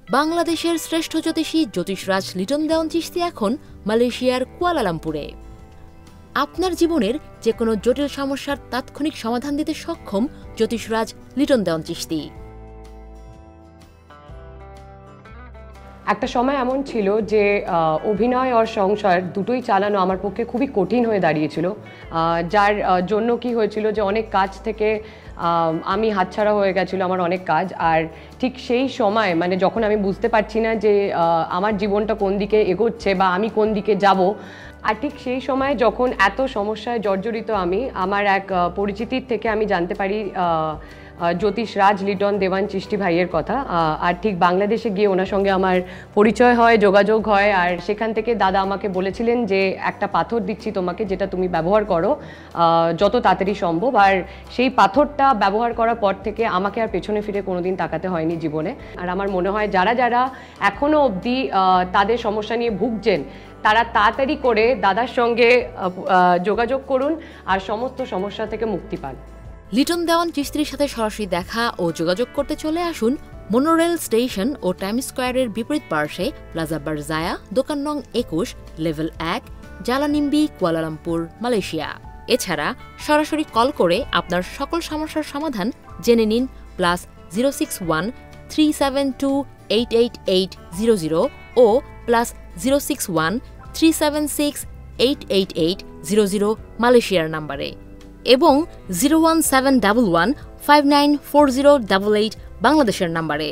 বাংলাদেশের শ্রেষ্ঠ জ্যোতিষী জ্যোতিষরাজ লিটন দেওয়ান চিশতি এখন মালয়েশিয়ার কুয়ালালামপুরে। আপনার জীবনের যে কোনো জটিল সমস্যার তাৎক্ষণিক সমাধান দিতে সক্ষম জ্যোতিষরাজ লিটন দেওয়ান চিশতি। একটা সময় এমন ছিল যে অভিনয় আর সংসার দুটোই চালানো আমার পক্ষে খুবই কঠিন হয়ে দাঁড়িয়েছিল, যার জন্য কি হয়েছিল যে অনেক কাজ থেকে আমি হাতছাড়া হয়ে গেছিলো আমার অনেক কাজ। আর ঠিক সেই সময় মানে যখন আমি বুঝতে পারছি না যে আমার জীবনটা কোন দিকে এগোচ্ছে বা আমি কোন দিকে যাব, আর ঠিক সেই সময় যখন এত সমস্যায় জর্জরিত আমি, আমার এক পরিচিতির থেকে আমি জানতে পারি জ্যোতিষরাজ লিটন দেওয়ান চিশতি ভাইয়ের কথা। আর ঠিক বাংলাদেশে গিয়ে ওনার সঙ্গে আমার পরিচয় হয়, যোগাযোগ হয়। আর সেখান থেকে দাদা আমাকে বলেছিলেন যে একটা পাথর দিচ্ছি তোমাকে, যেটা তুমি ব্যবহার করো যত তাড়াতাড়ি সম্ভব। আর সেই পাথরটা ব্যবহার করার পর থেকে আমাকে আর পেছনে ফিরে কোনোদিন তাকাতে হয়নি জীবনে। আর আমার মনে হয় যারা যারা এখনও অবধি তাদের সমস্যা নিয়ে ভুগছেন, তারা তাড়াতাড়ি করে দাদার সঙ্গে যোগাযোগ করুন আর সমস্ত সমস্যা থেকে মুক্তি পান। লিটন দেওয়ান চিশতির সাথে সরাসরি দেখা ও যোগাযোগ করতে চলে আসুন মোনোরেল স্টেশন ও টাইম স্কোয়ারের বিপরীত পার্শ্বে প্লাজা বারজায়া, দোকান নং 21, লেভেল 1, জালানিম্বি, কুয়ালালামপুর, মালয়েশিয়া। এছাড়া সরাসরি কল করে আপনার সকল সমস্যার সমাধান জেনে নিন +061 372 88800 ও +061 376 88800 মালয়েশিয়ার নাম্বারে এবং 01711 594088 বাংলাদেশের নাম্বারে।